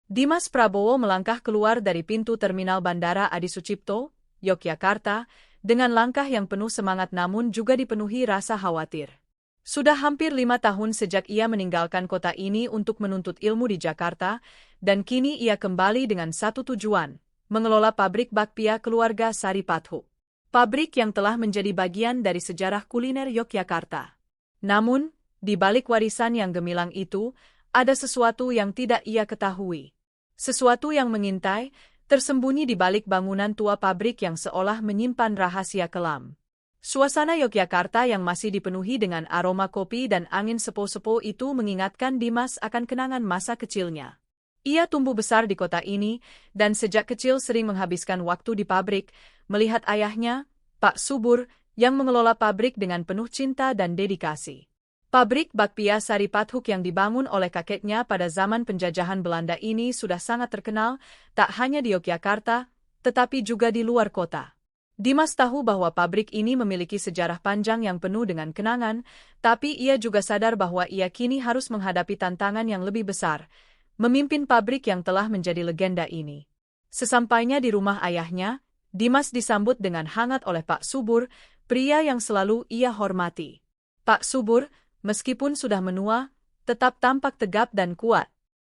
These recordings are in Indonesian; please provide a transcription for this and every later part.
Dimas Prabowo melangkah keluar dari pintu Terminal Bandara Adi Sucipto, Yogyakarta, dengan langkah yang penuh semangat namun juga dipenuhi rasa khawatir. Sudah hampir 5 tahun sejak ia meninggalkan kota ini untuk menuntut ilmu di Jakarta, dan kini ia kembali dengan satu tujuan, mengelola pabrik bakpia keluarga Sari Pathu. Pabrik yang telah menjadi bagian dari sejarah kuliner Yogyakarta. Namun, di balik warisan yang gemilang itu, ada sesuatu yang tidak ia ketahui. Sesuatu yang mengintai, tersembunyi di balik bangunan tua pabrik yang seolah menyimpan rahasia kelam. Suasana Yogyakarta yang masih dipenuhi dengan aroma kopi dan angin sepo-sepo itu mengingatkan Dimas akan kenangan masa kecilnya. Ia tumbuh besar di kota ini, dan sejak kecil sering menghabiskan waktu di pabrik, melihat ayahnya, Pak Subur, yang mengelola pabrik dengan penuh cinta dan dedikasi. Pabrik bakpia Sari Pathu yang dibangun oleh kakeknya pada zaman penjajahan Belanda ini sudah sangat terkenal, tak hanya di Yogyakarta, tetapi juga di luar kota. Dimas tahu bahwa pabrik ini memiliki sejarah panjang yang penuh dengan kenangan, tapi ia juga sadar bahwa ia kini harus menghadapi tantangan yang lebih besar, memimpin pabrik yang telah menjadi legenda ini. Sesampainya di rumah ayahnya, Dimas disambut dengan hangat oleh Pak Subur, pria yang selalu ia hormati. Pak Subur, meskipun sudah menua, tetap tampak tegap dan kuat.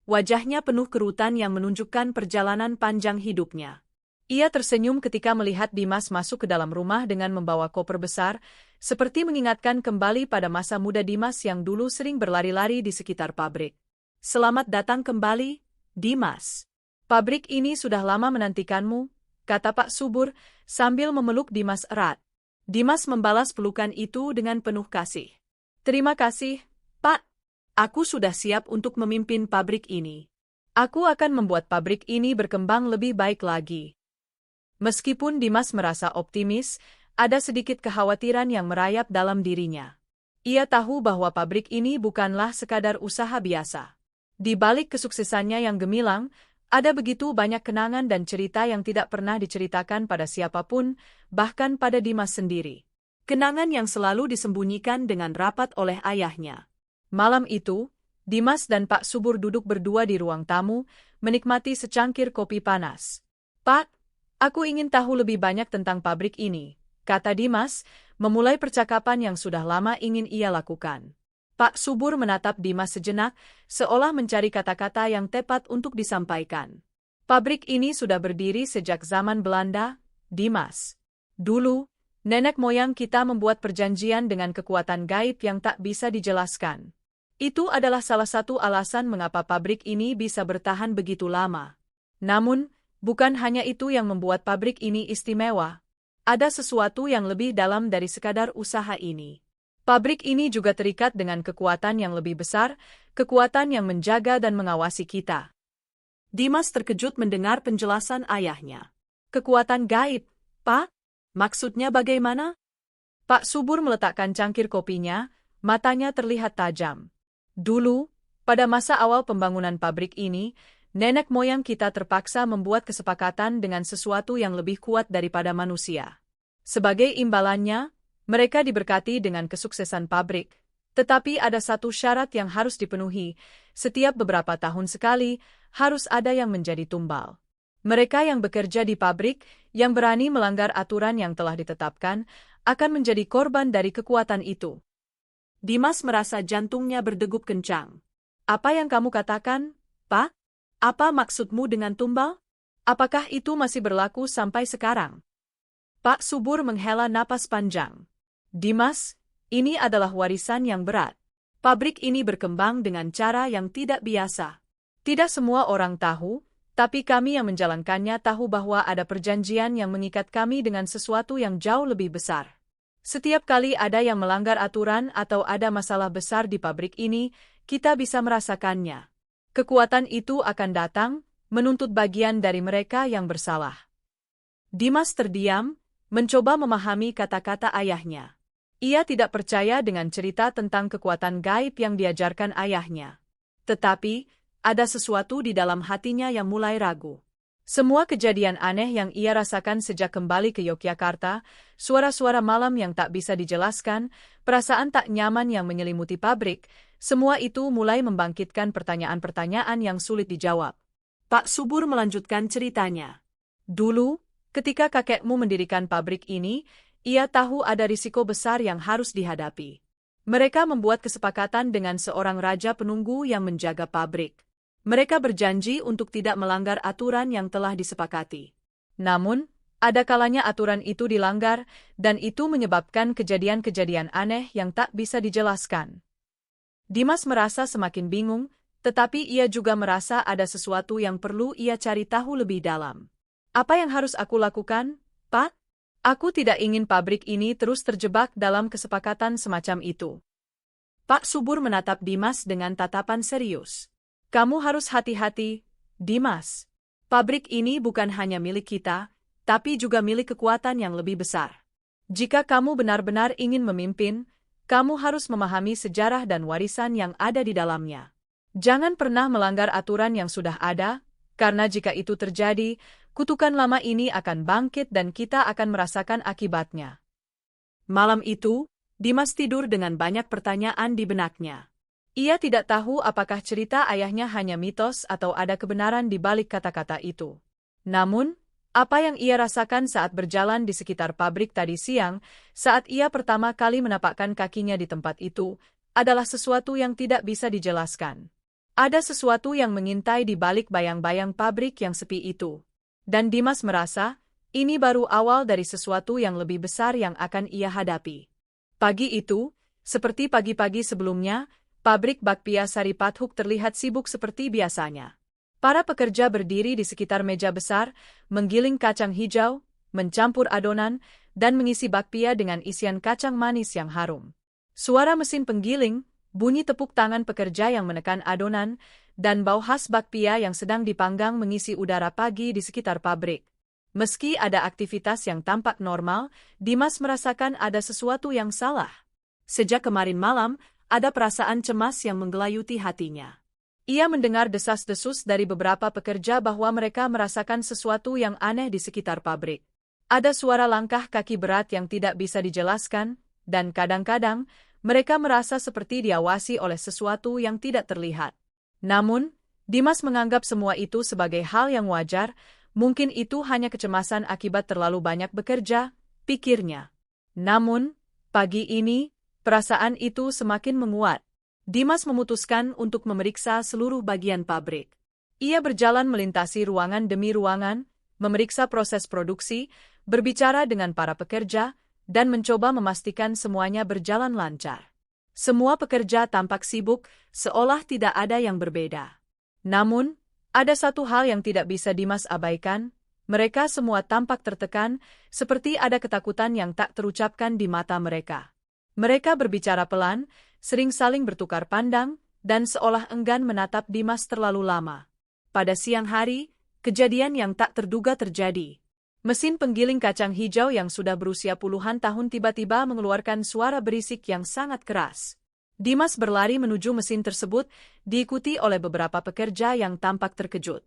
Wajahnya penuh kerutan yang menunjukkan perjalanan panjang hidupnya. Ia tersenyum ketika melihat Dimas masuk ke dalam rumah dengan membawa koper besar, seperti mengingatkan kembali pada masa muda Dimas yang dulu sering berlari-lari di sekitar pabrik. Selamat datang kembali, Dimas. Pabrik ini sudah lama menantikanmu, kata Pak Subur, sambil memeluk Dimas erat. Dimas membalas pelukan itu dengan penuh kasih. Terima kasih, Pak. Aku sudah siap untuk memimpin pabrik ini. Aku akan membuat pabrik ini berkembang lebih baik lagi. Meskipun Dimas merasa optimis, ada sedikit kekhawatiran yang merayap dalam dirinya. Ia tahu bahwa pabrik ini bukanlah sekadar usaha biasa. Di balik kesuksesannya yang gemilang, ada begitu banyak kenangan dan cerita yang tidak pernah diceritakan pada siapapun, bahkan pada Dimas sendiri. Kenangan yang selalu disembunyikan dengan rapat oleh ayahnya. Malam itu, Dimas dan Pak Subur duduk berdua di ruang tamu, menikmati secangkir kopi panas. Pak, aku ingin tahu lebih banyak tentang pabrik ini, kata Dimas, memulai percakapan yang sudah lama ingin ia lakukan. Pak Subur menatap Dimas sejenak, seolah mencari kata-kata yang tepat untuk disampaikan. Pabrik ini sudah berdiri sejak zaman Belanda, Dimas. Dulu, nenek moyang kita membuat perjanjian dengan kekuatan gaib yang tak bisa dijelaskan. Itu adalah salah satu alasan mengapa pabrik ini bisa bertahan begitu lama. Namun, bukan hanya itu yang membuat pabrik ini istimewa. Ada sesuatu yang lebih dalam dari sekadar usaha ini. Pabrik ini juga terikat dengan kekuatan yang lebih besar, kekuatan yang menjaga dan mengawasi kita. Dimas terkejut mendengar penjelasan ayahnya. Kekuatan gaib, Pak? Maksudnya bagaimana? Pak Subur meletakkan cangkir kopinya, matanya terlihat tajam. Dulu, pada masa awal pembangunan pabrik ini, nenek moyang kita terpaksa membuat kesepakatan dengan sesuatu yang lebih kuat daripada manusia. Sebagai imbalannya, mereka diberkati dengan kesuksesan pabrik, tetapi ada satu syarat yang harus dipenuhi, setiap beberapa tahun sekali, harus ada yang menjadi tumbal. Mereka yang bekerja di pabrik, yang berani melanggar aturan yang telah ditetapkan, akan menjadi korban dari kekuatan itu. Dimas merasa jantungnya berdegup kencang. Apa yang kamu katakan, Pak? Apa maksudmu dengan tumbal? Apakah itu masih berlaku sampai sekarang? Pak Subur menghela napas panjang. Dimas, ini adalah warisan yang berat. Pabrik ini berkembang dengan cara yang tidak biasa. Tidak semua orang tahu, tapi kami yang menjalankannya tahu bahwa ada perjanjian yang mengikat kami dengan sesuatu yang jauh lebih besar. Setiap kali ada yang melanggar aturan atau ada masalah besar di pabrik ini, kita bisa merasakannya. Kekuatan itu akan datang, menuntut bagian dari mereka yang bersalah. Dimas terdiam, mencoba memahami kata-kata ayahnya. Ia tidak percaya dengan cerita tentang kekuatan gaib yang diajarkan ayahnya. Tetapi, ada sesuatu di dalam hatinya yang mulai ragu. Semua kejadian aneh yang ia rasakan sejak kembali ke Yogyakarta, suara-suara malam yang tak bisa dijelaskan, perasaan tak nyaman yang menyelimuti pabrik, semua itu mulai membangkitkan pertanyaan-pertanyaan yang sulit dijawab. Pak Subur melanjutkan ceritanya. Dulu, ketika kakekmu mendirikan pabrik ini, ia tahu ada risiko besar yang harus dihadapi. Mereka membuat kesepakatan dengan seorang raja penunggu yang menjaga pabrik. Mereka berjanji untuk tidak melanggar aturan yang telah disepakati. Namun, ada kalanya aturan itu dilanggar, dan itu menyebabkan kejadian-kejadian aneh yang tak bisa dijelaskan. Dimas merasa semakin bingung, tetapi ia juga merasa ada sesuatu yang perlu ia cari tahu lebih dalam. Apa yang harus aku lakukan, Pak? Aku tidak ingin pabrik ini terus terjebak dalam kesepakatan semacam itu. Pak Subur menatap Dimas dengan tatapan serius. Kamu harus hati-hati, Dimas. Pabrik ini bukan hanya milik kita, tapi juga milik kekuatan yang lebih besar. Jika kamu benar-benar ingin memimpin, kamu harus memahami sejarah dan warisan yang ada di dalamnya. Jangan pernah melanggar aturan yang sudah ada, karena jika itu terjadi, kutukan lama ini akan bangkit dan kita akan merasakan akibatnya. Malam itu, Dimas tidur dengan banyak pertanyaan di benaknya. Ia tidak tahu apakah cerita ayahnya hanya mitos atau ada kebenaran di balik kata-kata itu. Namun, apa yang ia rasakan saat berjalan di sekitar pabrik tadi siang, saat ia pertama kali menapakkan kakinya di tempat itu, adalah sesuatu yang tidak bisa dijelaskan. Ada sesuatu yang mengintai di balik bayang-bayang pabrik yang sepi itu. Dan Dimas merasa, ini baru awal dari sesuatu yang lebih besar yang akan ia hadapi. Pagi itu, seperti pagi-pagi sebelumnya, pabrik bakpia Sari Pathuk terlihat sibuk seperti biasanya. Para pekerja berdiri di sekitar meja besar, menggiling kacang hijau, mencampur adonan, dan mengisi bakpia dengan isian kacang manis yang harum. Suara mesin penggiling, bunyi tepuk tangan pekerja yang menekan adonan, dan bau khas bakpia yang sedang dipanggang mengisi udara pagi di sekitar pabrik. Meski ada aktivitas yang tampak normal, Dimas merasakan ada sesuatu yang salah. Sejak kemarin malam, ada perasaan cemas yang menggelayuti hatinya. Ia mendengar desas-desus dari beberapa pekerja bahwa mereka merasakan sesuatu yang aneh di sekitar pabrik. Ada suara langkah kaki berat yang tidak bisa dijelaskan, dan kadang-kadang, mereka merasa seperti diawasi oleh sesuatu yang tidak terlihat. Namun, Dimas menganggap semua itu sebagai hal yang wajar, mungkin itu hanya kecemasan akibat terlalu banyak bekerja, pikirnya. Namun, pagi ini, perasaan itu semakin menguat. Dimas memutuskan untuk memeriksa seluruh bagian pabrik. Ia berjalan melintasi ruangan demi ruangan, memeriksa proses produksi, berbicara dengan para pekerja, dan mencoba memastikan semuanya berjalan lancar. Semua pekerja tampak sibuk, seolah tidak ada yang berbeda. Namun, ada satu hal yang tidak bisa Dimas abaikan, mereka semua tampak tertekan, seperti ada ketakutan yang tak terucapkan di mata mereka. Mereka berbicara pelan, sering saling bertukar pandang, dan seolah enggan menatap Dimas terlalu lama. Pada siang hari, kejadian yang tak terduga terjadi. Mesin penggiling kacang hijau yang sudah berusia puluhan tahun tiba-tiba mengeluarkan suara berisik yang sangat keras. Dimas berlari menuju mesin tersebut, diikuti oleh beberapa pekerja yang tampak terkejut.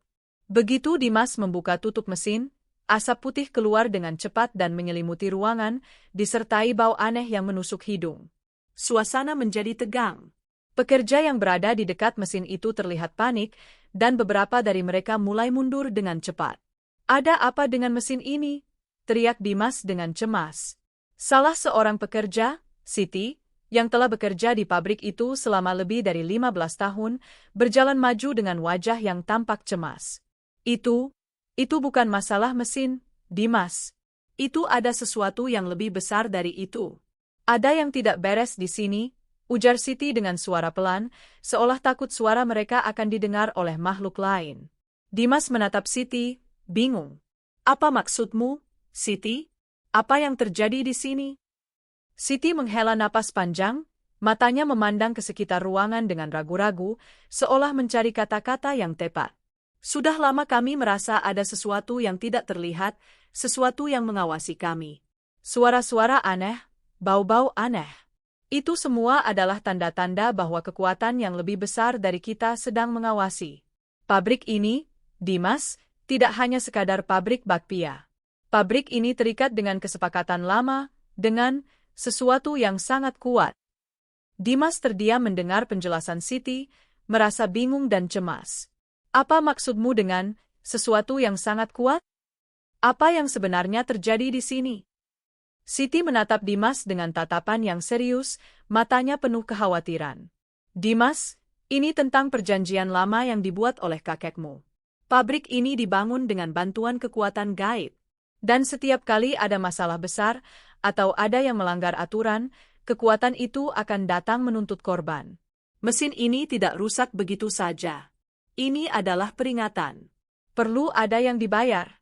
Begitu Dimas membuka tutup mesin, asap putih keluar dengan cepat dan menyelimuti ruangan, disertai bau aneh yang menusuk hidung. Suasana menjadi tegang. Pekerja yang berada di dekat mesin itu terlihat panik, dan beberapa dari mereka mulai mundur dengan cepat. Ada apa dengan mesin ini? Teriak Dimas dengan cemas. Salah seorang pekerja, Siti, yang telah bekerja di pabrik itu selama lebih dari 15 tahun, berjalan maju dengan wajah yang tampak cemas. Itu bukan masalah mesin, Dimas. Itu ada sesuatu yang lebih besar dari itu. Ada yang tidak beres di sini, ujar Siti dengan suara pelan, seolah takut suara mereka akan didengar oleh makhluk lain. Dimas menatap Siti, bingung. Apa maksudmu, Siti? Apa yang terjadi di sini? Siti menghela napas panjang, matanya memandang ke sekitar ruangan dengan ragu-ragu, seolah mencari kata-kata yang tepat. Sudah lama kami merasa ada sesuatu yang tidak terlihat, sesuatu yang mengawasi kami. Suara-suara aneh, bau-bau aneh. Itu semua adalah tanda-tanda bahwa kekuatan yang lebih besar dari kita sedang mengawasi. Pabrik ini, Dimas, tidak hanya sekadar pabrik bakpia. Pabrik ini terikat dengan kesepakatan lama, dengan sesuatu yang sangat kuat. Dimas terdiam mendengar penjelasan Siti, merasa bingung dan cemas. Apa maksudmu dengan sesuatu yang sangat kuat? Apa yang sebenarnya terjadi di sini? Siti menatap Dimas dengan tatapan yang serius, matanya penuh kekhawatiran. Dimas, ini tentang perjanjian lama yang dibuat oleh kakekmu. Pabrik ini dibangun dengan bantuan kekuatan gaib. Dan setiap kali ada masalah besar, atau ada yang melanggar aturan, kekuatan itu akan datang menuntut korban. Mesin ini tidak rusak begitu saja. Ini adalah peringatan. Perlu ada yang dibayar.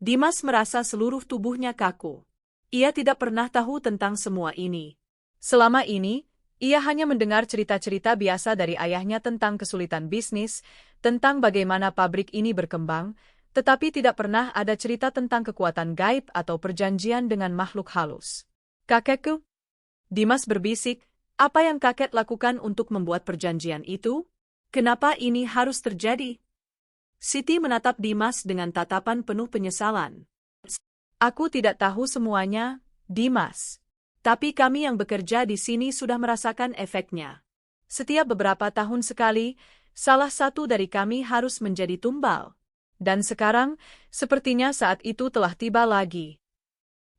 Dimas merasa seluruh tubuhnya kaku. Ia tidak pernah tahu tentang semua ini. Selama ini, ia hanya mendengar cerita-cerita biasa dari ayahnya tentang kesulitan bisnis, tentang bagaimana pabrik ini berkembang, tetapi tidak pernah ada cerita tentang kekuatan gaib atau perjanjian dengan makhluk halus. Kakekku? Dimas berbisik, apa yang kakek lakukan untuk membuat perjanjian itu? Kenapa ini harus terjadi? Siti menatap Dimas dengan tatapan penuh penyesalan. Aku tidak tahu semuanya, Dimas. Tapi kami yang bekerja di sini sudah merasakan efeknya. Setiap beberapa tahun sekali, salah satu dari kami harus menjadi tumbal. Dan sekarang, sepertinya saat itu telah tiba lagi.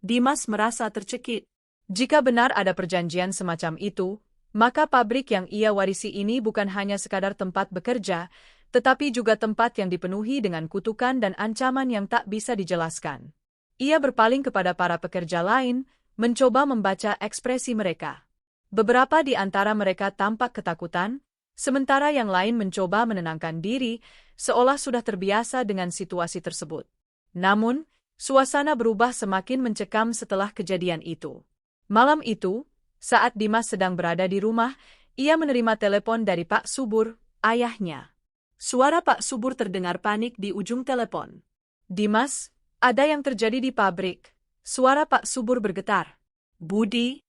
Dimas merasa tercekik. Jika benar ada perjanjian semacam itu, maka pabrik yang ia warisi ini bukan hanya sekadar tempat bekerja, tetapi juga tempat yang dipenuhi dengan kutukan dan ancaman yang tak bisa dijelaskan. Ia berpaling kepada para pekerja lain, mencoba membaca ekspresi mereka. Beberapa di antara mereka tampak ketakutan, sementara yang lain mencoba menenangkan diri, seolah sudah terbiasa dengan situasi tersebut. Namun, suasana berubah semakin mencekam setelah kejadian itu. Malam itu, saat Dimas sedang berada di rumah, ia menerima telepon dari Pak Subur, ayahnya. Suara Pak Subur terdengar panik di ujung telepon. Dimas, ada yang terjadi di pabrik. Suara Pak Subur bergetar. Budi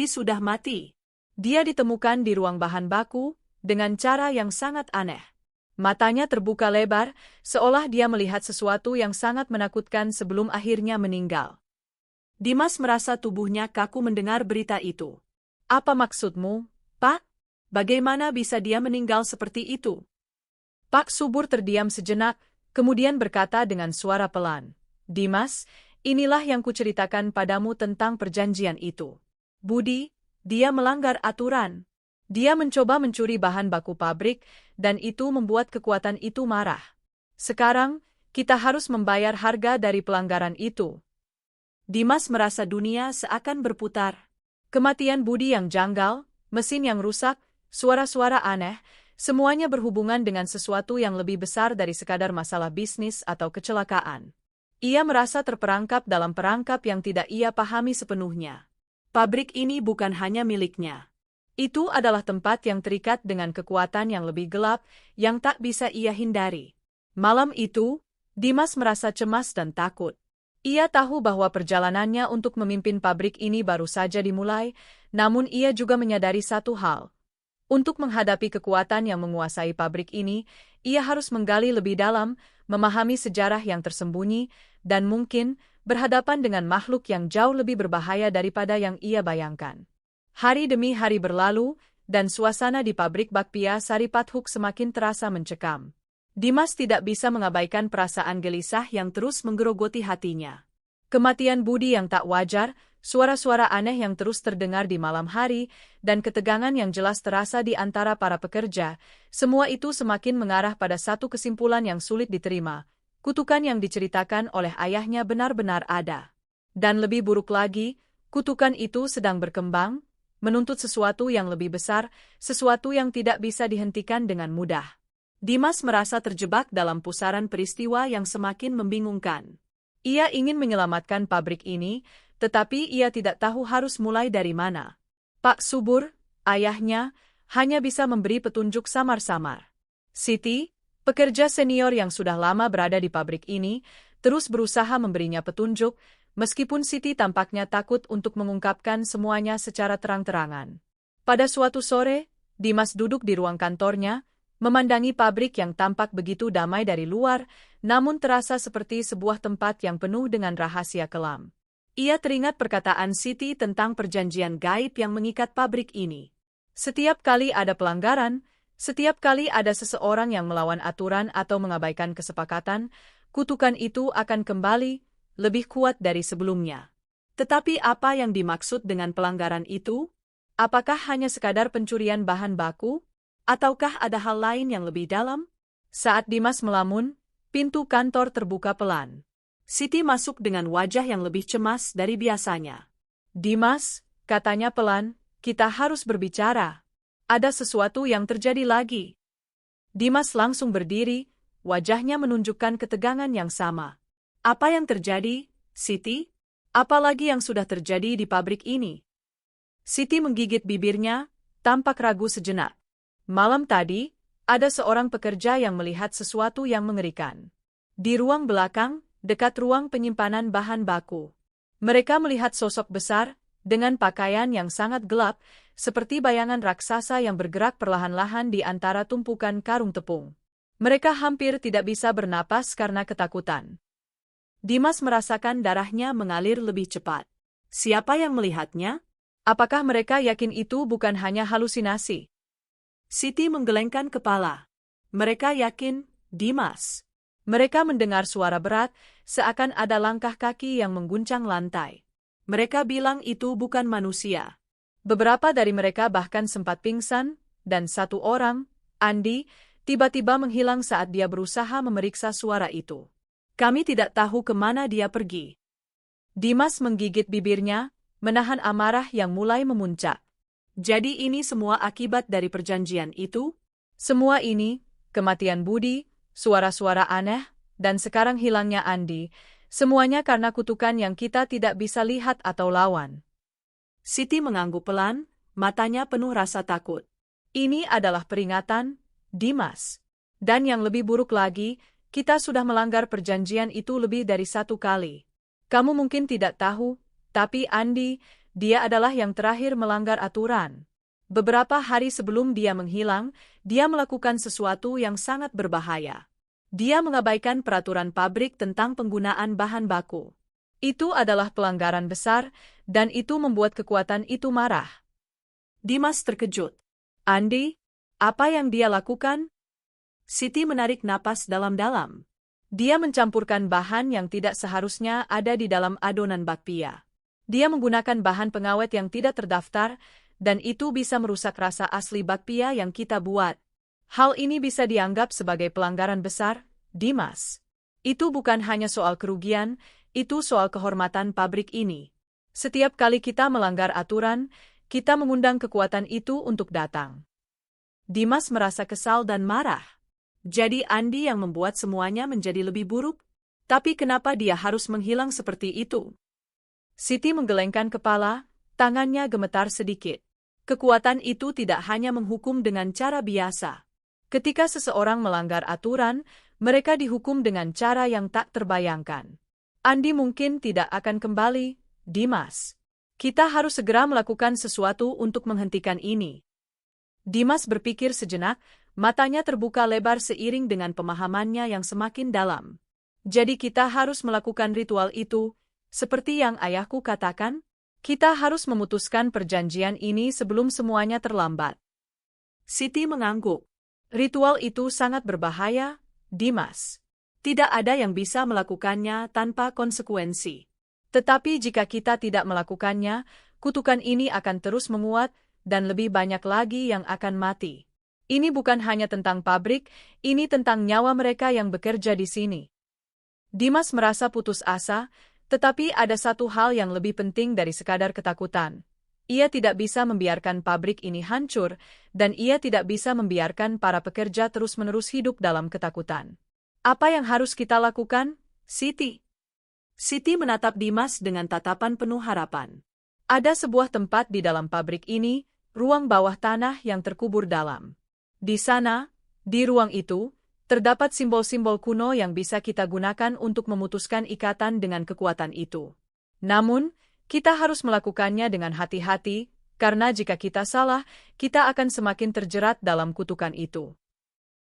sudah mati. Dia ditemukan di ruang bahan baku, dengan cara yang sangat aneh. Matanya terbuka lebar, seolah dia melihat sesuatu yang sangat menakutkan sebelum akhirnya meninggal. Dimas merasa tubuhnya kaku mendengar berita itu. Apa maksudmu, Pak? Bagaimana bisa dia meninggal seperti itu? Pak Subur terdiam sejenak, kemudian berkata dengan suara pelan. Dimas, inilah yang kuceritakan padamu tentang perjanjian itu. Budi, dia melanggar aturan. Dia mencoba mencuri bahan baku pabrik, dan itu membuat kekuatan itu marah. Sekarang, kita harus membayar harga dari pelanggaran itu. Dimas merasa dunia seakan berputar. Kematian Budi yang janggal, mesin yang rusak, suara-suara aneh, semuanya berhubungan dengan sesuatu yang lebih besar dari sekadar masalah bisnis atau kecelakaan. Ia merasa terperangkap dalam perangkap yang tidak ia pahami sepenuhnya. Pabrik ini bukan hanya miliknya. Itu adalah tempat yang terikat dengan kekuatan yang lebih gelap, yang tak bisa ia hindari. Malam itu, Dimas merasa cemas dan takut. Ia tahu bahwa perjalanannya untuk memimpin pabrik ini baru saja dimulai, namun ia juga menyadari satu hal. Untuk menghadapi kekuatan yang menguasai pabrik ini, ia harus menggali lebih dalam, memahami sejarah yang tersembunyi, dan mungkin berhadapan dengan makhluk yang jauh lebih berbahaya daripada yang ia bayangkan. Hari demi hari berlalu, dan suasana di pabrik bakpia Saripathuk semakin terasa mencekam. Dimas tidak bisa mengabaikan perasaan gelisah yang terus menggerogoti hatinya. Kematian Budi yang tak wajar, suara-suara aneh yang terus terdengar di malam hari, dan ketegangan yang jelas terasa di antara para pekerja, semua itu semakin mengarah pada satu kesimpulan yang sulit diterima. Kutukan yang diceritakan oleh ayahnya benar-benar ada. Dan lebih buruk lagi, kutukan itu sedang berkembang, menuntut sesuatu yang lebih besar, sesuatu yang tidak bisa dihentikan dengan mudah. Dimas merasa terjebak dalam pusaran peristiwa yang semakin membingungkan. Ia ingin menyelamatkan pabrik ini, tetapi ia tidak tahu harus mulai dari mana. Pak Subur, ayahnya, hanya bisa memberi petunjuk samar-samar. Siti, pekerja senior yang sudah lama berada di pabrik ini, terus berusaha memberinya petunjuk, meskipun Siti tampaknya takut untuk mengungkapkan semuanya secara terang-terangan. Pada suatu sore, Dimas duduk di ruang kantornya, memandangi pabrik yang tampak begitu damai dari luar, namun terasa seperti sebuah tempat yang penuh dengan rahasia kelam. Ia teringat perkataan Siti tentang perjanjian gaib yang mengikat pabrik ini. Setiap kali ada pelanggaran, Setiap kali ada seseorang yang melawan aturan atau mengabaikan kesepakatan, kutukan itu akan kembali lebih kuat dari sebelumnya. Tetapi apa yang dimaksud dengan pelanggaran itu? Apakah hanya sekadar pencurian bahan baku? Ataukah ada hal lain yang lebih dalam? Saat Dimas melamun, pintu kantor terbuka pelan. Siti masuk dengan wajah yang lebih cemas dari biasanya. "Dimas," katanya pelan, "kita harus berbicara. Ada sesuatu yang terjadi lagi." Dimas langsung berdiri, wajahnya menunjukkan ketegangan yang sama. "Apa yang terjadi, Siti? Apalagi yang sudah terjadi di pabrik ini?" Siti menggigit bibirnya, tampak ragu sejenak. "Malam tadi, ada seorang pekerja yang melihat sesuatu yang mengerikan. Di ruang belakang, dekat ruang penyimpanan bahan baku. Mereka melihat sosok besar, dengan pakaian yang sangat gelap, seperti bayangan raksasa yang bergerak perlahan-lahan di antara tumpukan karung tepung. Mereka hampir tidak bisa bernapas karena ketakutan." Dimas merasakan darahnya mengalir lebih cepat. Siapa yang melihatnya? Apakah mereka yakin itu bukan hanya halusinasi? Siti menggelengkan kepala. Mereka yakin, Dimas. Mereka mendengar suara berat, seakan ada langkah kaki yang mengguncang lantai. Mereka bilang itu bukan manusia. Beberapa dari mereka bahkan sempat pingsan, dan satu orang, Andi, tiba-tiba menghilang saat dia berusaha memeriksa suara itu. "Kami tidak tahu kemana dia pergi." Dimas menggigit bibirnya, menahan amarah yang mulai memuncak. Jadi ini semua akibat dari perjanjian itu? Semua ini, kematian Budi, suara-suara aneh, dan sekarang hilangnya Andi, semuanya karena kutukan yang kita tidak bisa lihat atau lawan. Siti mengangguk pelan, matanya penuh rasa takut. "Ini adalah peringatan, Dimas. Dan yang lebih buruk lagi, kita sudah melanggar perjanjian itu lebih dari 1 kali. Kamu mungkin tidak tahu, tapi Andi, dia adalah yang terakhir melanggar aturan. Beberapa hari sebelum dia menghilang, dia melakukan sesuatu yang sangat berbahaya. Dia mengabaikan peraturan pabrik tentang penggunaan bahan baku. Itu adalah pelanggaran besar, dan itu membuat kekuatan itu marah." Dimas terkejut. "Andi, apa yang dia lakukan?" Siti menarik napas dalam-dalam. Dia mencampurkan bahan yang tidak seharusnya ada di dalam adonan bakpia. Dia menggunakan bahan pengawet yang tidak terdaftar, dan itu bisa merusak rasa asli bakpia yang kita buat. Hal ini bisa dianggap sebagai pelanggaran besar, Dimas. Itu bukan hanya soal kerugian, itu soal kehormatan pabrik ini. Setiap kali kita melanggar aturan, kita mengundang kekuatan itu untuk datang." Dimas merasa kesal dan marah. Jadi Andi yang membuat semuanya menjadi lebih buruk? Tapi kenapa dia harus menghilang seperti itu? Siti menggelengkan kepala, tangannya gemetar sedikit. Kekuatan itu tidak hanya menghukum dengan cara biasa. Ketika seseorang melanggar aturan, mereka dihukum dengan cara yang tak terbayangkan. Andi mungkin tidak akan kembali, Dimas. Kita harus segera melakukan sesuatu untuk menghentikan ini. Dimas berpikir sejenak, matanya terbuka lebar seiring dengan pemahamannya yang semakin dalam. Jadi kita harus melakukan ritual itu, seperti yang ayahku katakan? Kita harus memutuskan perjanjian ini sebelum semuanya terlambat. Siti mengangguk. Ritual itu sangat berbahaya, Dimas. Tidak ada yang bisa melakukannya tanpa konsekuensi. Tetapi jika kita tidak melakukannya, kutukan ini akan terus menguat, dan lebih banyak lagi yang akan mati. Ini bukan hanya tentang pabrik, ini tentang nyawa mereka yang bekerja di sini. Dimas merasa putus asa, tetapi ada satu hal yang lebih penting dari sekadar ketakutan. Ia tidak bisa membiarkan pabrik ini hancur, dan ia tidak bisa membiarkan para pekerja terus-menerus hidup dalam ketakutan. Apa yang harus kita lakukan, Siti? Siti menatap Dimas dengan tatapan penuh harapan. Ada sebuah tempat di dalam pabrik ini, ruang bawah tanah yang terkubur dalam. Di sana, di ruang itu, terdapat simbol-simbol kuno yang bisa kita gunakan untuk memutuskan ikatan dengan kekuatan itu. Namun, kita harus melakukannya dengan hati-hati, karena jika kita salah, kita akan semakin terjerat dalam kutukan itu.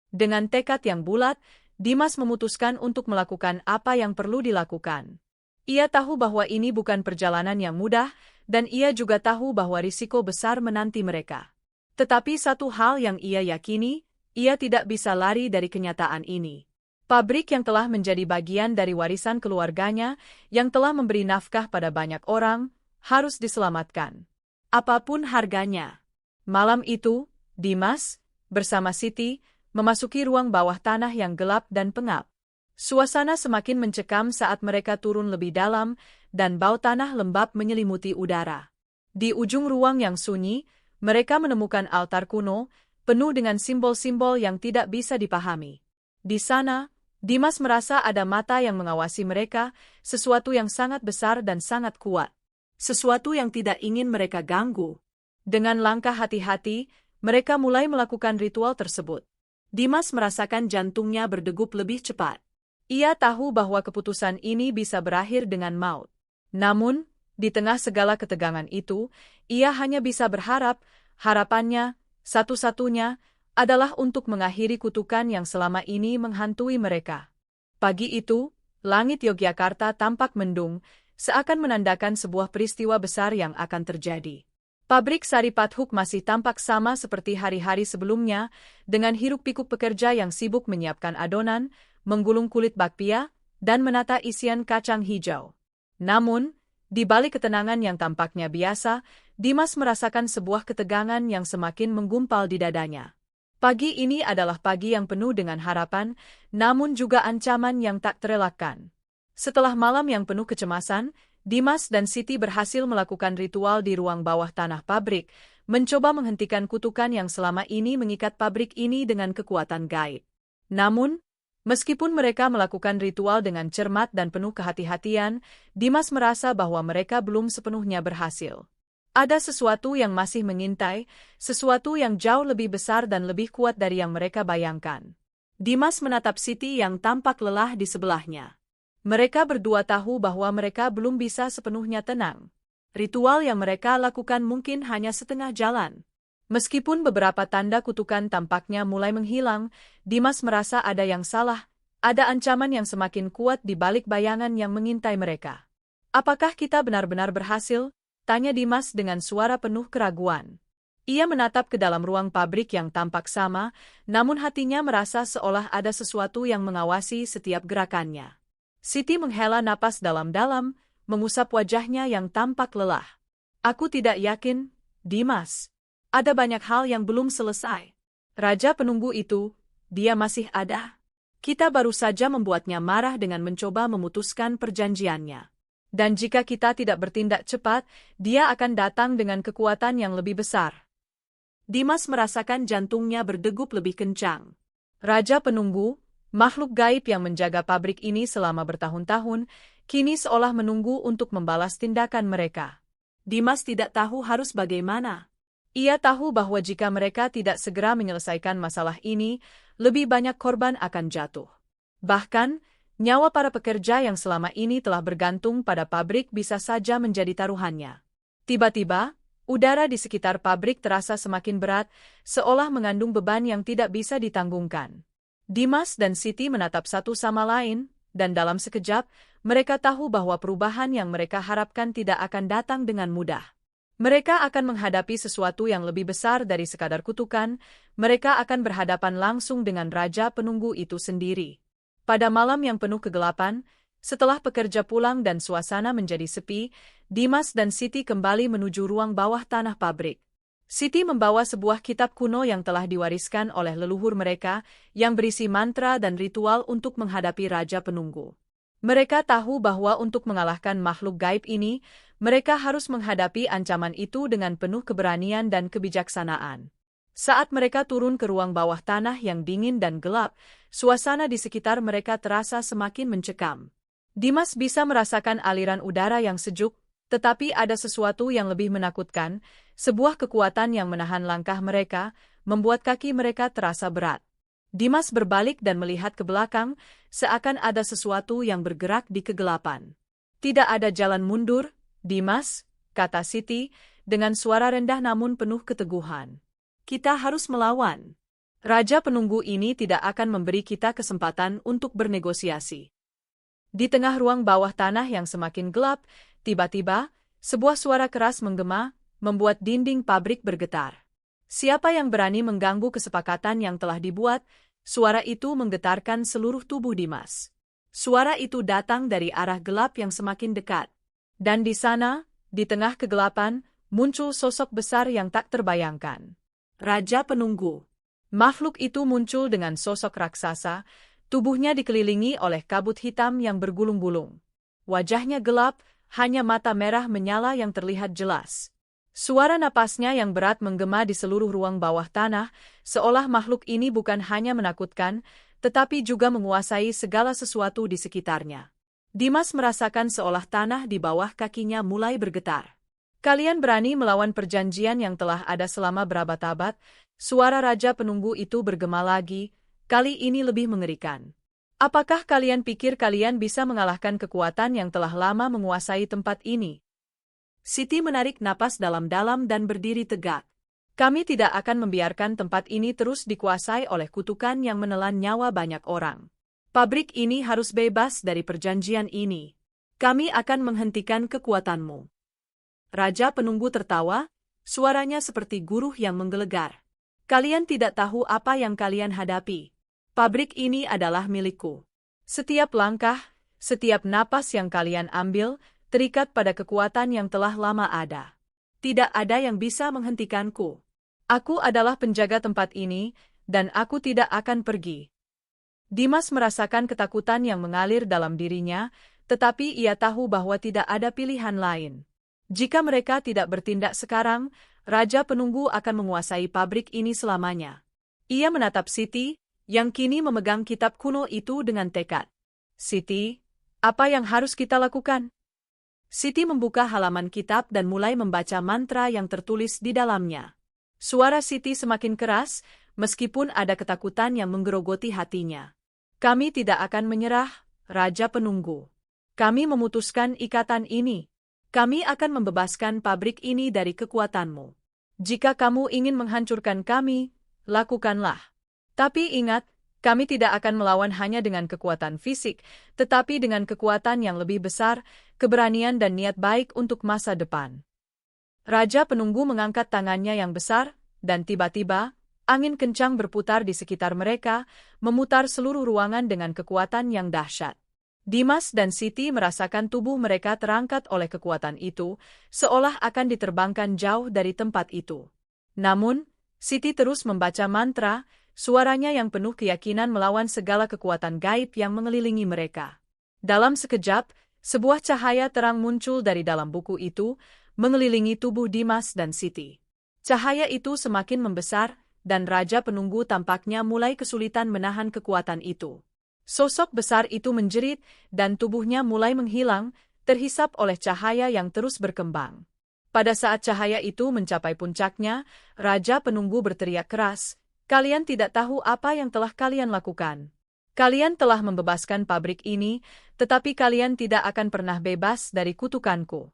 Dengan tekad yang bulat, Dimas memutuskan untuk melakukan apa yang perlu dilakukan. Ia tahu bahwa ini bukan perjalanan yang mudah, dan ia juga tahu bahwa risiko besar menanti mereka. Tetapi satu hal yang ia yakini, ia tidak bisa lari dari kenyataan ini. Pabrik yang telah menjadi bagian dari warisan keluarganya, yang telah memberi nafkah pada banyak orang, harus diselamatkan. Apapun harganya. Malam itu, Dimas, bersama Siti, memasuki ruang bawah tanah yang gelap dan pengap. Suasana semakin mencekam saat mereka turun lebih dalam, dan bau tanah lembab menyelimuti udara. Di ujung ruang yang sunyi, mereka menemukan altar kuno, penuh dengan simbol-simbol yang tidak bisa dipahami. Di sana, Dimas merasa ada mata yang mengawasi mereka, sesuatu yang sangat besar dan sangat kuat. Sesuatu yang tidak ingin mereka ganggu. Dengan langkah hati-hati, mereka mulai melakukan ritual tersebut. Dimas merasakan jantungnya berdegup lebih cepat. Ia tahu bahwa keputusan ini bisa berakhir dengan maut. Namun, di tengah segala ketegangan itu, ia hanya bisa berharap, harapannya, satu-satunya, adalah untuk mengakhiri kutukan yang selama ini menghantui mereka. Pagi itu, langit Yogyakarta tampak mendung, seakan menandakan sebuah peristiwa besar yang akan terjadi. Pabrik Sari Pathuk masih tampak sama seperti hari-hari sebelumnya, dengan hiruk-pikuk pekerja yang sibuk menyiapkan adonan, menggulung kulit bakpia, dan menata isian kacang hijau. Namun, di balik ketenangan yang tampaknya biasa, Dimas merasakan sebuah ketegangan yang semakin menggumpal di dadanya. Pagi ini adalah pagi yang penuh dengan harapan, namun juga ancaman yang tak terelakkan. Setelah malam yang penuh kecemasan, Dimas dan Siti berhasil melakukan ritual di ruang bawah tanah pabrik, mencoba menghentikan kutukan yang selama ini mengikat pabrik ini dengan kekuatan gaib. Namun, meskipun mereka melakukan ritual dengan cermat dan penuh kehati-hatian, Dimas merasa bahwa mereka belum sepenuhnya berhasil. Ada sesuatu yang masih mengintai, sesuatu yang jauh lebih besar dan lebih kuat dari yang mereka bayangkan. Dimas menatap Siti yang tampak lelah di sebelahnya. Mereka berdua tahu bahwa mereka belum bisa sepenuhnya tenang. Ritual yang mereka lakukan mungkin hanya setengah jalan. Meskipun beberapa tanda kutukan tampaknya mulai menghilang, Dimas merasa ada yang salah, ada ancaman yang semakin kuat di balik bayangan yang mengintai mereka. Apakah kita benar-benar berhasil? Tanya Dimas dengan suara penuh keraguan. Ia menatap ke dalam ruang pabrik yang tampak sama, namun hatinya merasa seolah ada sesuatu yang mengawasi setiap gerakannya. Siti menghela napas dalam-dalam, mengusap wajahnya yang tampak lelah. Aku tidak yakin, Dimas. Ada banyak hal yang belum selesai. Raja penunggu itu, dia masih ada. Kita baru saja membuatnya marah dengan mencoba memutuskan perjanjiannya. Dan jika kita tidak bertindak cepat, dia akan datang dengan kekuatan yang lebih besar. Dimas merasakan jantungnya berdegup lebih kencang. Raja penunggu, makhluk gaib yang menjaga pabrik ini selama bertahun-tahun, kini seolah menunggu untuk membalas tindakan mereka. Dimas tidak tahu harus bagaimana. Ia tahu bahwa jika mereka tidak segera menyelesaikan masalah ini, lebih banyak korban akan jatuh. Bahkan, nyawa para pekerja yang selama ini telah bergantung pada pabrik bisa saja menjadi taruhannya. Tiba-tiba, udara di sekitar pabrik terasa semakin berat, seolah mengandung beban yang tidak bisa ditanggungkan. Dimas dan Siti menatap satu sama lain, dan dalam sekejap, mereka tahu bahwa perubahan yang mereka harapkan tidak akan datang dengan mudah. Mereka akan menghadapi sesuatu yang lebih besar dari sekadar kutukan, mereka akan berhadapan langsung dengan Raja Penunggu itu sendiri. Pada malam yang penuh kegelapan, setelah pekerja pulang dan suasana menjadi sepi, Dimas dan Siti kembali menuju ruang bawah tanah pabrik. Siti membawa sebuah kitab kuno yang telah diwariskan oleh leluhur mereka, yang berisi mantra dan ritual untuk menghadapi Raja Penunggu. Mereka tahu bahwa untuk mengalahkan makhluk gaib ini, mereka harus menghadapi ancaman itu dengan penuh keberanian dan kebijaksanaan. Saat mereka turun ke ruang bawah tanah yang dingin dan gelap, suasana di sekitar mereka terasa semakin mencekam. Dimas bisa merasakan aliran udara yang sejuk, tetapi ada sesuatu yang lebih menakutkan, sebuah kekuatan yang menahan langkah mereka, membuat kaki mereka terasa berat. Dimas berbalik dan melihat ke belakang, seakan ada sesuatu yang bergerak di kegelapan. Tidak ada jalan mundur, Dimas, kata Siti, dengan suara rendah namun penuh keteguhan. Kita harus melawan. Raja Penunggu ini tidak akan memberi kita kesempatan untuk bernegosiasi. Di tengah ruang bawah tanah yang semakin gelap, tiba-tiba, sebuah suara keras menggema, membuat dinding pabrik bergetar. Siapa yang berani mengganggu kesepakatan yang telah dibuat? Suara itu menggetarkan seluruh tubuh Dimas. Suara itu datang dari arah gelap yang semakin dekat. Dan di sana, di tengah kegelapan, muncul sosok besar yang tak terbayangkan. Raja Penunggu. Makhluk itu muncul dengan sosok raksasa, tubuhnya dikelilingi oleh kabut hitam yang bergulung-gulung. Wajahnya gelap, hanya mata merah menyala yang terlihat jelas. Suara napasnya yang berat menggema di seluruh ruang bawah tanah, seolah makhluk ini bukan hanya menakutkan, tetapi juga menguasai segala sesuatu di sekitarnya. Dimas merasakan seolah tanah di bawah kakinya mulai bergetar. Kalian berani melawan perjanjian yang telah ada selama berabad-abad? Suara Raja Penunggu itu bergema lagi, kali ini lebih mengerikan. Apakah kalian pikir kalian bisa mengalahkan kekuatan yang telah lama menguasai tempat ini? Siti menarik napas dalam-dalam dan berdiri tegak. Kami tidak akan membiarkan tempat ini terus dikuasai oleh kutukan yang menelan nyawa banyak orang. Pabrik ini harus bebas dari perjanjian ini. Kami akan menghentikan kekuatanmu. Raja Penunggu tertawa, suaranya seperti guruh yang menggelegar. Kalian tidak tahu apa yang kalian hadapi. Pabrik ini adalah milikku. Setiap langkah, setiap napas yang kalian ambil, terikat pada kekuatan yang telah lama ada. Tidak ada yang bisa menghentikanku. Aku adalah penjaga tempat ini, dan aku tidak akan pergi. Dimas merasakan ketakutan yang mengalir dalam dirinya, tetapi ia tahu bahwa tidak ada pilihan lain. Jika mereka tidak bertindak sekarang, Raja Penunggu akan menguasai pabrik ini selamanya. Ia menatap Siti, yang kini memegang kitab kuno itu dengan tekad. Siti, apa yang harus kita lakukan? Siti membuka halaman kitab dan mulai membaca mantra yang tertulis di dalamnya. Suara Siti semakin keras, meskipun ada ketakutan yang menggerogoti hatinya. Kami tidak akan menyerah, Raja Penunggu. Kami memutuskan ikatan ini. Kami akan membebaskan pabrik ini dari kekuatanmu. Jika kamu ingin menghancurkan kami, lakukanlah. Tapi ingat, kami tidak akan melawan hanya dengan kekuatan fisik, tetapi dengan kekuatan yang lebih besar, keberanian dan niat baik untuk masa depan. Raja Penunggu mengangkat tangannya yang besar, dan tiba-tiba, angin kencang berputar di sekitar mereka, memutar seluruh ruangan dengan kekuatan yang dahsyat. Dimas dan Siti merasakan tubuh mereka terangkat oleh kekuatan itu, seolah akan diterbangkan jauh dari tempat itu. Namun, Siti terus membaca mantra, suaranya yang penuh keyakinan melawan segala kekuatan gaib yang mengelilingi mereka. Dalam sekejap, sebuah cahaya terang muncul dari dalam buku itu, mengelilingi tubuh Dimas dan Siti. Cahaya itu semakin membesar, dan Raja Penunggu tampaknya mulai kesulitan menahan kekuatan itu. Sosok besar itu menjerit, dan tubuhnya mulai menghilang, terhisap oleh cahaya yang terus berkembang. Pada saat cahaya itu mencapai puncaknya, Raja Penunggu berteriak keras, "Kalian tidak tahu apa yang telah kalian lakukan. Kalian telah membebaskan pabrik ini, tetapi kalian tidak akan pernah bebas dari kutukanku."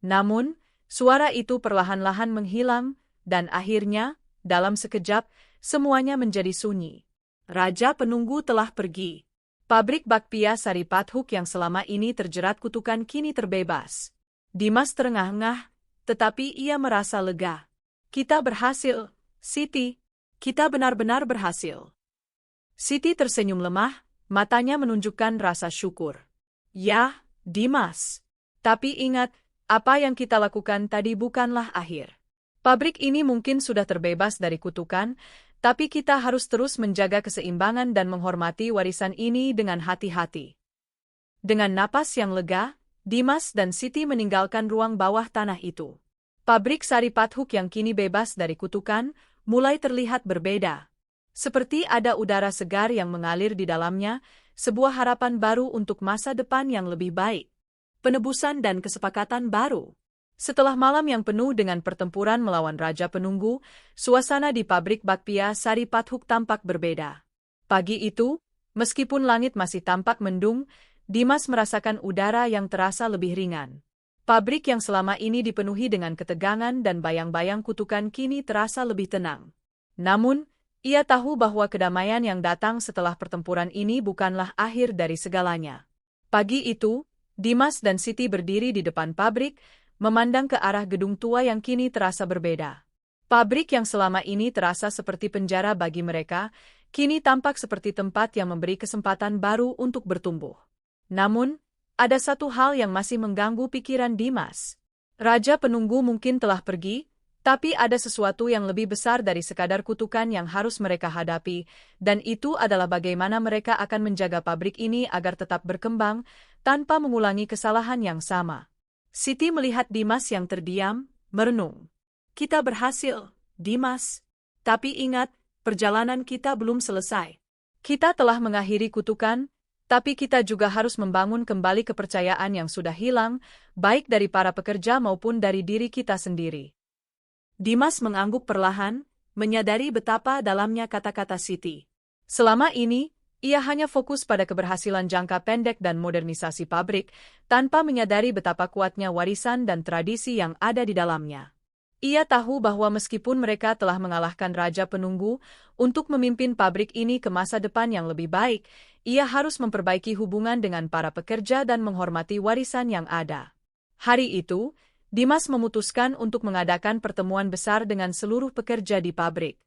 Namun, suara itu perlahan-lahan menghilang, dan akhirnya, dalam sekejap, semuanya menjadi sunyi. Raja Penunggu telah pergi. Pabrik bakpia Sari Pathuk yang selama ini terjerat kutukan kini terbebas. Dimas terengah-engah, tetapi ia merasa lega. Kita berhasil, Siti. Kita benar-benar berhasil. Siti tersenyum lemah, matanya menunjukkan rasa syukur. Ya, Dimas. Tapi ingat, apa yang kita lakukan tadi bukanlah akhir. Pabrik ini mungkin sudah terbebas dari kutukan, tapi kita harus terus menjaga keseimbangan dan menghormati warisan ini dengan hati-hati. Dengan napas yang lega, Dimas dan Siti meninggalkan ruang bawah tanah itu. Pabrik Sari Pathuk yang kini bebas dari kutukan, mulai terlihat berbeda. Seperti ada udara segar yang mengalir di dalamnya, sebuah harapan baru untuk masa depan yang lebih baik. Penebusan dan kesepakatan baru. Setelah malam yang penuh dengan pertempuran melawan Raja Penunggu, suasana di pabrik bakpia Sari Pathuk tampak berbeda. Pagi itu, meskipun langit masih tampak mendung, Dimas merasakan udara yang terasa lebih ringan. Pabrik yang selama ini dipenuhi dengan ketegangan dan bayang-bayang kutukan kini terasa lebih tenang. Namun, ia tahu bahwa kedamaian yang datang setelah pertempuran ini bukanlah akhir dari segalanya. Pagi itu, Dimas dan Siti berdiri di depan pabrik, memandang ke arah gedung tua yang kini terasa berbeda. Pabrik yang selama ini terasa seperti penjara bagi mereka, kini tampak seperti tempat yang memberi kesempatan baru untuk bertumbuh. Namun, ada satu hal yang masih mengganggu pikiran Dimas. Raja penunggu mungkin telah pergi, tapi ada sesuatu yang lebih besar dari sekadar kutukan yang harus mereka hadapi, dan itu adalah bagaimana mereka akan menjaga pabrik ini agar tetap berkembang, tanpa mengulangi kesalahan yang sama. Siti melihat Dimas yang terdiam, merenung. Kita berhasil, Dimas. Tapi ingat, perjalanan kita belum selesai. Kita telah mengakhiri kutukan, tapi kita juga harus membangun kembali kepercayaan yang sudah hilang, baik dari para pekerja maupun dari diri kita sendiri. Dimas mengangguk perlahan, menyadari betapa dalamnya kata-kata Siti. Selama ini, ia hanya fokus pada keberhasilan jangka pendek dan modernisasi pabrik, tanpa menyadari betapa kuatnya warisan dan tradisi yang ada di dalamnya. Ia tahu bahwa meskipun mereka telah mengalahkan Raja Penunggu untuk memimpin pabrik ini ke masa depan yang lebih baik, ia harus memperbaiki hubungan dengan para pekerja dan menghormati warisan yang ada. Hari itu, Dimas memutuskan untuk mengadakan pertemuan besar dengan seluruh pekerja di pabrik.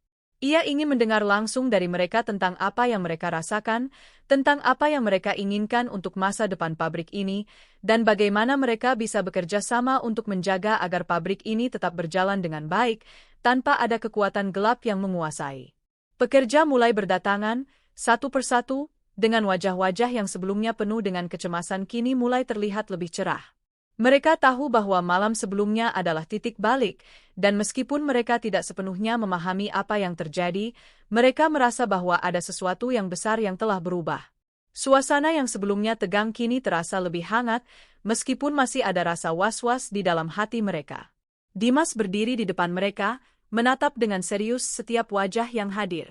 Ia ingin mendengar langsung dari mereka tentang apa yang mereka rasakan, tentang apa yang mereka inginkan untuk masa depan pabrik ini, dan bagaimana mereka bisa bekerja sama untuk menjaga agar pabrik ini tetap berjalan dengan baik, tanpa ada kekuatan gelap yang menguasai. Pekerja mulai berdatangan, satu persatu, dengan wajah-wajah yang sebelumnya penuh dengan kecemasan kini mulai terlihat lebih cerah. Mereka tahu bahwa malam sebelumnya adalah titik balik, dan meskipun mereka tidak sepenuhnya memahami apa yang terjadi, mereka merasa bahwa ada sesuatu yang besar yang telah berubah. Suasana yang sebelumnya tegang kini terasa lebih hangat, meskipun masih ada rasa was-was di dalam hati mereka. Dimas berdiri di depan mereka, menatap dengan serius setiap wajah yang hadir.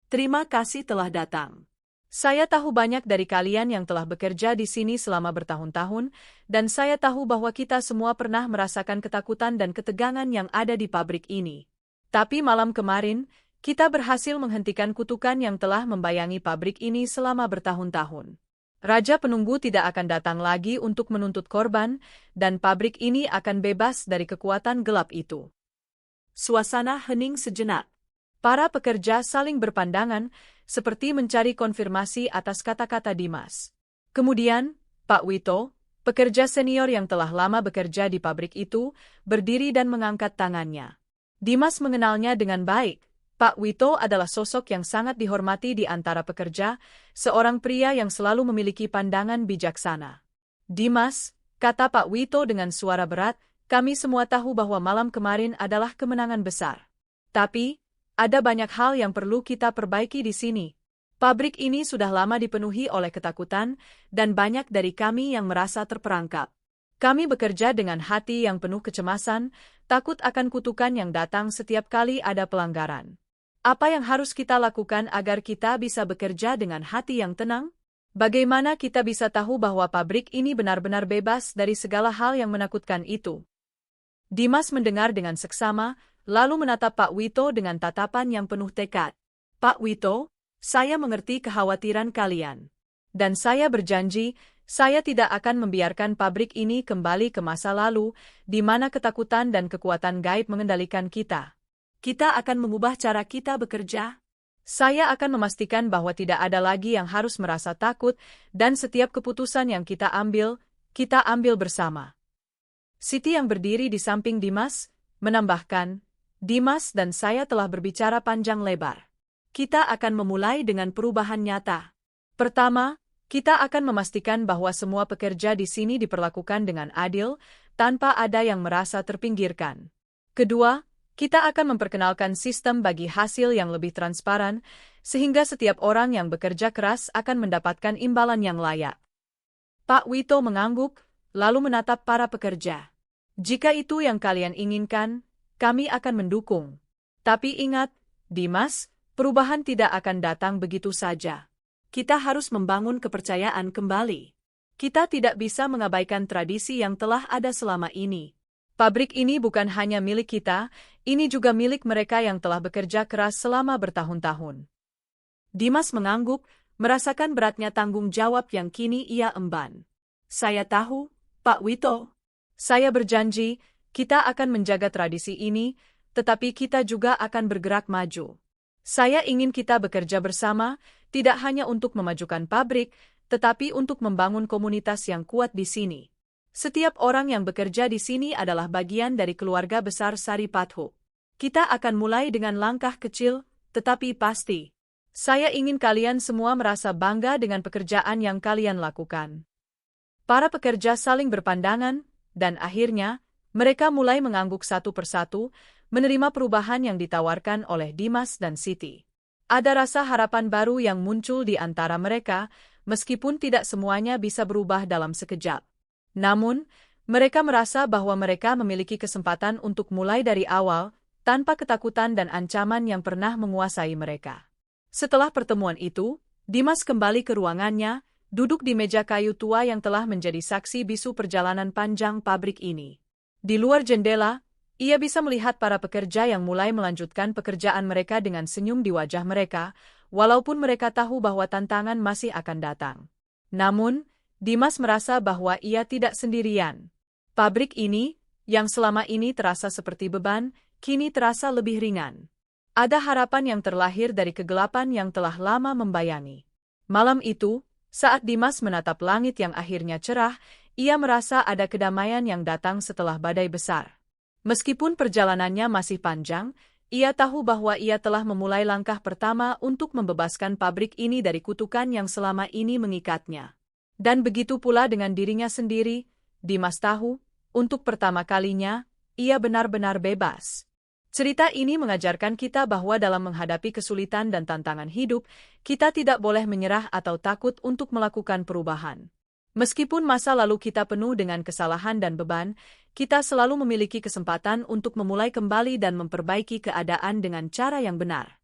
Terima kasih telah datang. Saya tahu banyak dari kalian yang telah bekerja di sini selama bertahun-tahun, dan saya tahu bahwa kita semua pernah merasakan ketakutan dan ketegangan yang ada di pabrik ini. Tapi malam kemarin, kita berhasil menghentikan kutukan yang telah membayangi pabrik ini selama bertahun-tahun. Raja Penunggu tidak akan datang lagi untuk menuntut korban, dan pabrik ini akan bebas dari kekuatan gelap itu. Suasana hening sejenak. Para pekerja saling berpandangan, seperti mencari konfirmasi atas kata-kata Dimas. Kemudian, Pak Wito, pekerja senior yang telah lama bekerja di pabrik itu, berdiri dan mengangkat tangannya. Dimas mengenalnya dengan baik. Pak Wito adalah sosok yang sangat dihormati di antara pekerja, seorang pria yang selalu memiliki pandangan bijaksana. Dimas, kata Pak Wito dengan suara berat, kami semua tahu bahwa malam kemarin adalah kemenangan besar. Tapi, ada banyak hal yang perlu kita perbaiki di sini. Pabrik ini sudah lama dipenuhi oleh ketakutan, dan banyak dari kami yang merasa terperangkap. Kami bekerja dengan hati yang penuh kecemasan, takut akan kutukan yang datang setiap kali ada pelanggaran. Apa yang harus kita lakukan agar kita bisa bekerja dengan hati yang tenang? Bagaimana kita bisa tahu bahwa pabrik ini benar-benar bebas dari segala hal yang menakutkan itu? Dimas mendengar dengan seksama, lalu menatap Pak Wito dengan tatapan yang penuh tekad. Pak Wito, saya mengerti kekhawatiran kalian. Dan saya berjanji, saya tidak akan membiarkan pabrik ini kembali ke masa lalu, di mana ketakutan dan kekuatan gaib mengendalikan kita. Kita akan mengubah cara kita bekerja. Saya akan memastikan bahwa tidak ada lagi yang harus merasa takut, dan setiap keputusan yang kita ambil bersama. Siti yang berdiri di samping Dimas, menambahkan, Dimas dan saya telah berbicara panjang lebar. Kita akan memulai dengan perubahan nyata. Pertama, kita akan memastikan bahwa semua pekerja di sini diperlakukan dengan adil, tanpa ada yang merasa terpinggirkan. Kedua, kita akan memperkenalkan sistem bagi hasil yang lebih transparan, sehingga setiap orang yang bekerja keras akan mendapatkan imbalan yang layak. Pak Wito mengangguk, lalu menatap para pekerja. Jika itu yang kalian inginkan, kami akan mendukung. Tapi ingat, Dimas, perubahan tidak akan datang begitu saja. Kita harus membangun kepercayaan kembali. Kita tidak bisa mengabaikan tradisi yang telah ada selama ini. Pabrik ini bukan hanya milik kita, ini juga milik mereka yang telah bekerja keras selama bertahun-tahun. Dimas mengangguk, merasakan beratnya tanggung jawab yang kini ia emban. Saya tahu, Pak Wito. Saya berjanji, kita akan menjaga tradisi ini, tetapi kita juga akan bergerak maju. Saya ingin kita bekerja bersama, tidak hanya untuk memajukan pabrik, tetapi untuk membangun komunitas yang kuat di sini. Setiap orang yang bekerja di sini adalah bagian dari keluarga besar Saripathu. Kita akan mulai dengan langkah kecil, tetapi pasti. Saya ingin kalian semua merasa bangga dengan pekerjaan yang kalian lakukan. Para pekerja saling berpandangan, dan akhirnya, mereka mulai mengangguk satu persatu, menerima perubahan yang ditawarkan oleh Dimas dan Siti. Ada rasa harapan baru yang muncul di antara mereka, meskipun tidak semuanya bisa berubah dalam sekejap. Namun, mereka merasa bahwa mereka memiliki kesempatan untuk mulai dari awal, tanpa ketakutan dan ancaman yang pernah menguasai mereka. Setelah pertemuan itu, Dimas kembali ke ruangannya, duduk di meja kayu tua yang telah menjadi saksi bisu perjalanan panjang pabrik ini. Di luar jendela, ia bisa melihat para pekerja yang mulai melanjutkan pekerjaan mereka dengan senyum di wajah mereka, walaupun mereka tahu bahwa tantangan masih akan datang. Namun, Dimas merasa bahwa ia tidak sendirian. Pabrik ini, yang selama ini terasa seperti beban, kini terasa lebih ringan. Ada harapan yang terlahir dari kegelapan yang telah lama membayangi. Malam itu, saat Dimas menatap langit yang akhirnya cerah, ia merasa ada kedamaian yang datang setelah badai besar. Meskipun perjalanannya masih panjang, ia tahu bahwa ia telah memulai langkah pertama untuk membebaskan pabrik ini dari kutukan yang selama ini mengikatnya. Dan begitu pula dengan dirinya sendiri, Dimas tahu, untuk pertama kalinya, ia benar-benar bebas. Cerita ini mengajarkan kita bahwa dalam menghadapi kesulitan dan tantangan hidup, kita tidak boleh menyerah atau takut untuk melakukan perubahan. Meskipun masa lalu kita penuh dengan kesalahan dan beban, kita selalu memiliki kesempatan untuk memulai kembali dan memperbaiki keadaan dengan cara yang benar.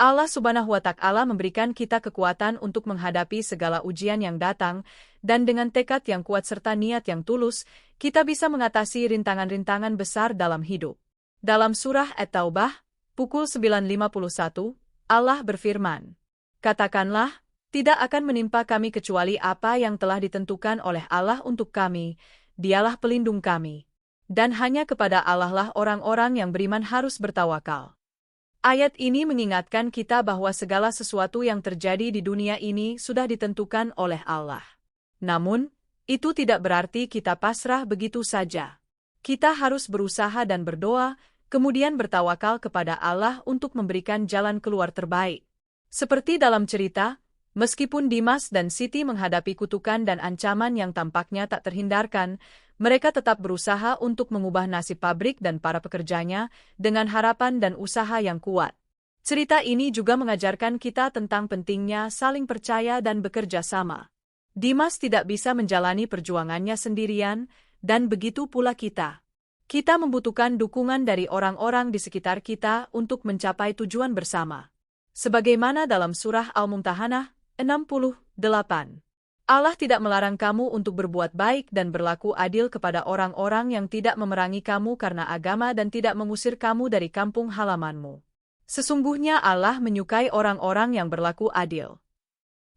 Allah Subhanahu wa Ta'ala memberikan kita kekuatan untuk menghadapi segala ujian yang datang, dan dengan tekad yang kuat serta niat yang tulus, kita bisa mengatasi rintangan-rintangan besar dalam hidup. Dalam surah At-Taubah, pukul 9.51, Allah berfirman, "Katakanlah, tidak akan menimpa kami kecuali apa yang telah ditentukan oleh Allah untuk kami, Dialah pelindung kami. Dan hanya kepada Allah lah orang-orang yang beriman harus bertawakal." Ayat ini mengingatkan kita bahwa segala sesuatu yang terjadi di dunia ini sudah ditentukan oleh Allah. Namun, itu tidak berarti kita pasrah begitu saja. Kita harus berusaha dan berdoa, kemudian bertawakal kepada Allah untuk memberikan jalan keluar terbaik. Seperti dalam cerita, meskipun Dimas dan Siti menghadapi kutukan dan ancaman yang tampaknya tak terhindarkan, mereka tetap berusaha untuk mengubah nasib pabrik dan para pekerjanya dengan harapan dan usaha yang kuat. Cerita ini juga mengajarkan kita tentang pentingnya saling percaya dan bekerja sama. Dimas tidak bisa menjalani perjuangannya sendirian, dan begitu pula kita. Kita membutuhkan dukungan dari orang-orang di sekitar kita untuk mencapai tujuan bersama. Sebagaimana dalam surah Al-Mumtahanah 68. Allah tidak melarang kamu untuk berbuat baik dan berlaku adil kepada orang-orang yang tidak memerangi kamu karena agama dan tidak mengusir kamu dari kampung halamanmu. Sesungguhnya Allah menyukai orang-orang yang berlaku adil.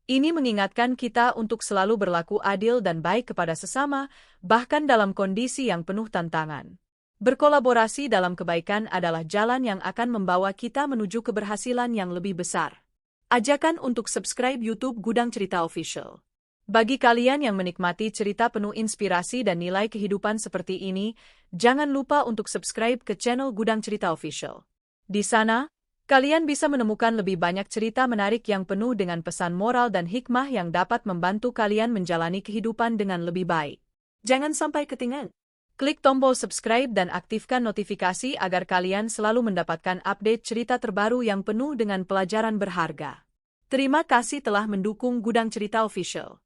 Ini mengingatkan kita untuk selalu berlaku adil dan baik kepada sesama, bahkan dalam kondisi yang penuh tantangan. Berkolaborasi dalam kebaikan adalah jalan yang akan membawa kita menuju keberhasilan yang lebih besar. Ajakan untuk subscribe YouTube Gudang Cerita Official. Bagi kalian yang menikmati cerita penuh inspirasi dan nilai kehidupan seperti ini, jangan lupa untuk subscribe ke channel Gudang Cerita Official. Di sana, kalian bisa menemukan lebih banyak cerita menarik yang penuh dengan pesan moral dan hikmah yang dapat membantu kalian menjalani kehidupan dengan lebih baik. Jangan sampai ketinggalan. Klik tombol subscribe dan aktifkan notifikasi agar kalian selalu mendapatkan update cerita terbaru yang penuh dengan pelajaran berharga. Terima kasih telah mendukung Gudang Cerita Official.